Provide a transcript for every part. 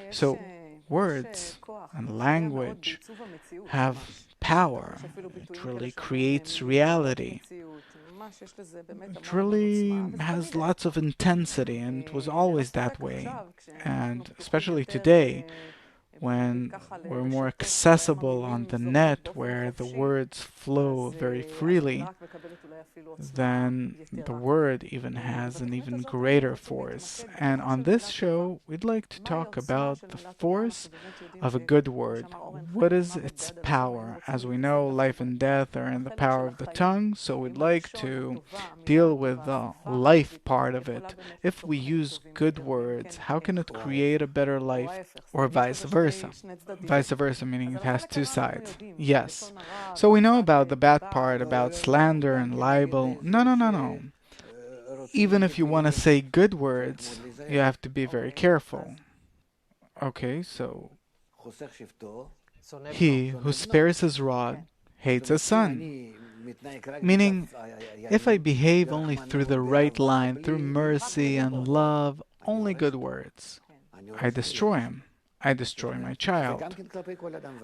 So words and language have power. It really creates reality. It really has lots of intensity, and it was always that way. And especially today, when we're more accessible on the net, where the words flow very freely, then the word even has an even greater force. And on this show, we'd like to talk about the force of a good word. What is its power? As we know, life and death are in the power of the tongue, so we'd like to deal with the life part of it. If we use good words, how can it create a better life? Or vice versa. Vice versa, meaning it has two sides. Yes. So we know about the bad part, about slander and libel. No, no, no, no. Even if you want to say good words, you have to be very careful. Okay, so he who spares his rod hates his son. Meaning, if I behave only through the right line, through mercy and love, only good words, I destroy him. I destroy my child.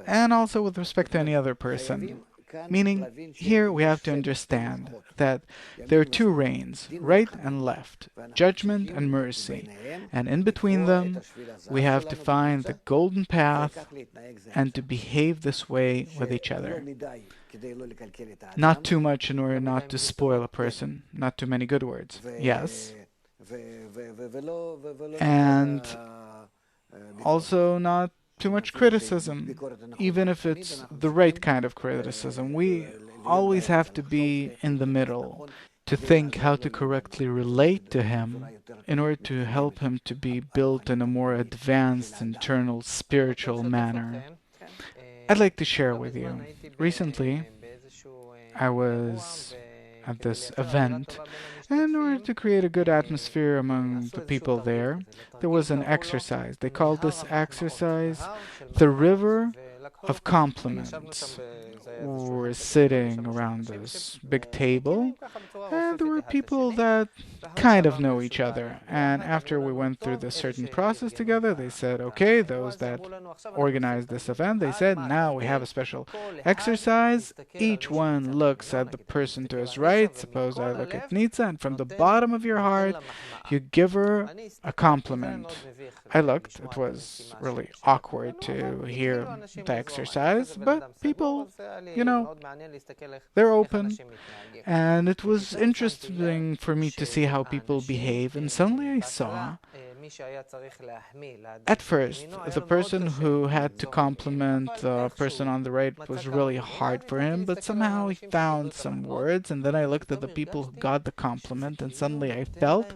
And also with respect to any other person. Meaning, here we have to understand that there are two reigns, right and left, judgment and mercy. And in between them, we have to find the golden path and to behave this way with each other. Not too much in order not to spoil a person, not too many good words. Yes. And also not too much criticism, even if it's the right kind of criticism. We always have to be in the middle to think how to correctly relate to him in order to help him to be built in a more advanced internal spiritual manner. I'd like to share with you. Recently, I was at this event, and in order to create a good atmosphere among the people there, there was an exercise. They called this exercise the River of Compliments. We were sitting around this big table, and there were people that kind of know each other. And after we went through this certain process together, they said, okay, those that organized this event, they said, now we have a special exercise. Each one looks at the person to his right. Suppose I look at Nitsa, and from the bottom of your heart, you give her a compliment. I looked. It was really awkward to hear the exercise, but people, you know, they're open. And it was interesting for me to see how people behave. And suddenly I saw, at first, the person who had to compliment the person on the right was really hard for him, but somehow he found some words. And then I looked at the people who got the compliment, and suddenly I felt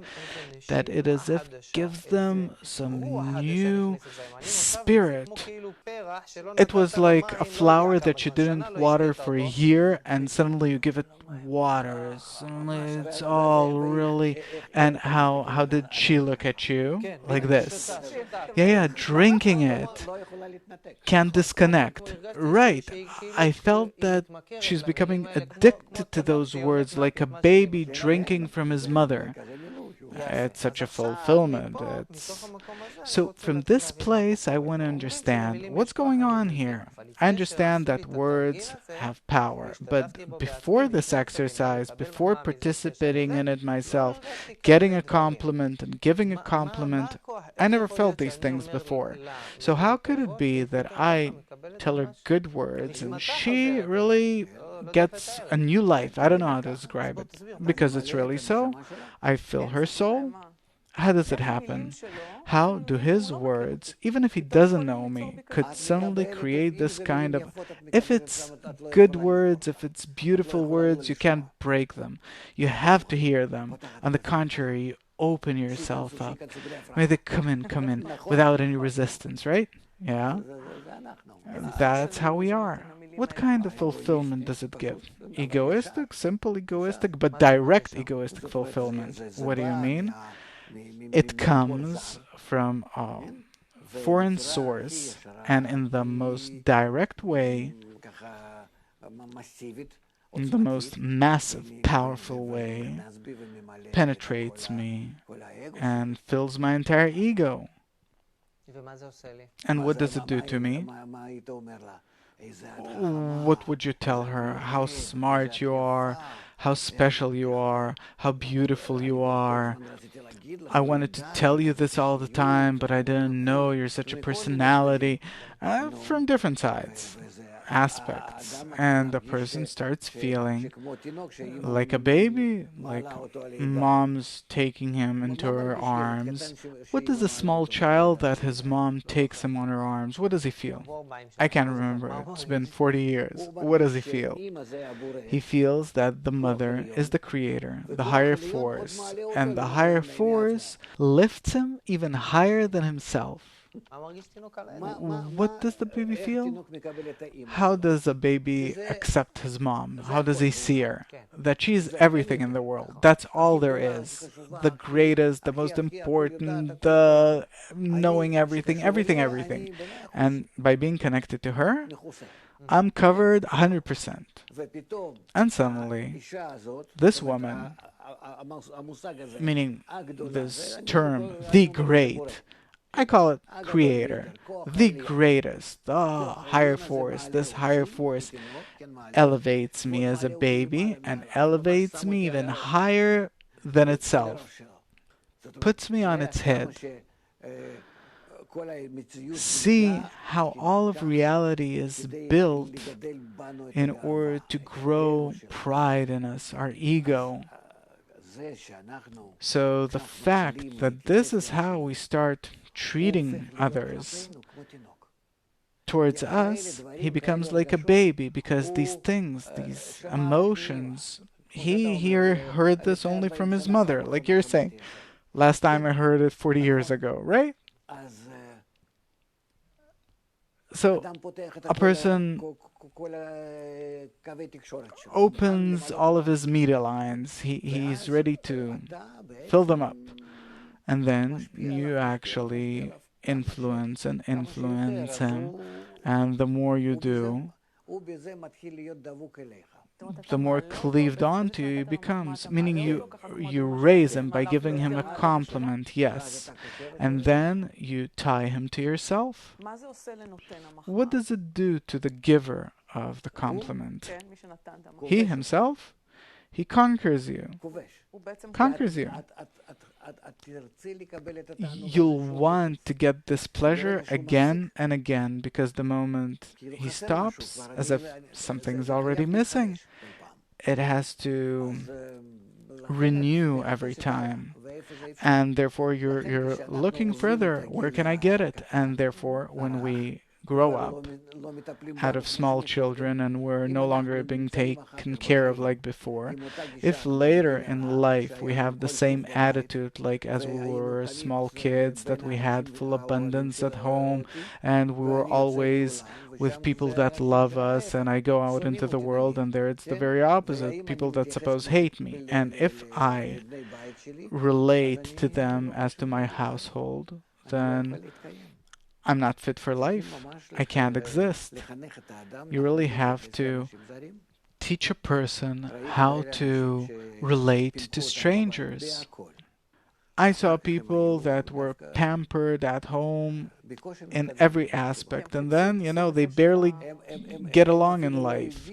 that it as if gives them some new spirit. It was like a flower that you didn't water for a year, and suddenly you give it water. Suddenly it's all really. And how did she look at you? Like this. Yeah, yeah, drinking it. Can't disconnect. Right. I felt that she's becoming addicted to those words like a baby drinking from his mother. It's such a fulfillment. So from this place, I want to understand what's going on here. I understand that words have power, but before this exercise, before participating in it myself, getting a compliment and giving a compliment, I never felt these things before. So how could it be that I tell her good words and she really gets a new life? I don't know how to describe it because it's really so. I fill her soul. How does it happen? How do his words, even if he doesn't know me, could suddenly create this kind of. If it's good words, if it's beautiful words, you can't break them. You have to hear them. On the contrary, you open yourself up. May they come in, without any resistance, right? Yeah? That's how we are. What kind of fulfillment does it give? Egoistic, simple egoistic, but direct egoistic fulfillment. What do you mean? It comes from a foreign source and in the most direct way, in the most massive, powerful way, penetrates me and fills my entire ego. And what does it do to me? What would you tell her? How smart you are, how special you are, how beautiful you are. I wanted to tell you this all the time, but I didn't know you're such a personality. From different sides, aspects. And the person starts feeling like a baby, like mom's taking him into her arms. What does a small child that his mom takes him on her arms, what does he feel? I can't remember. It's been 40 years. What does he feel? He feels that the mother is the creator, the higher force, and the higher force lifts him even higher than himself. What does the baby feel? How does a baby accept his mom? How does he see her? That she's everything in the world. That's all there is. The greatest, the most important, the knowing everything, everything, everything. And by being connected to her, I'm covered 100%. And suddenly, this woman, meaning this term, the great, I call it creator, the greatest, the higher force. This higher force elevates me as a baby and elevates me even higher than itself, puts me on its head. See how all of reality is built in order to grow pride in us, our ego. So the fact that this is how we start treating others towards us, he becomes like a baby because these things, these emotions, he heard this only from his mother, like you're saying. Last time I heard it 40 years ago, right? So a person opens all of his media lines. He's ready to fill them up. And then you actually influence and influence him. And the more you do, the more cleaved onto you he becomes. Meaning you raise him by giving him a compliment, yes. And then you tie him to yourself. What does it do to the giver of the compliment? He himself, he conquers you. Conquers you. You'll want to get this pleasure again and again because the moment he stops, as if something's already missing, it has to renew every time. And therefore you're looking further. Where can I get it? And therefore when we grow up out of small children and we're no longer being taken care of like before, if later in life we have the same attitude like as we were small kids, that we had full abundance at home and we were always with people that love us, and I go out into the world and there it's the very opposite, people that suppose hate me. And if I relate to them as to my household, then I'm not fit for life. I can't exist. You really have to teach a person how to relate to strangers. I saw people that were pampered at home in every aspect, and then, they barely get along in life.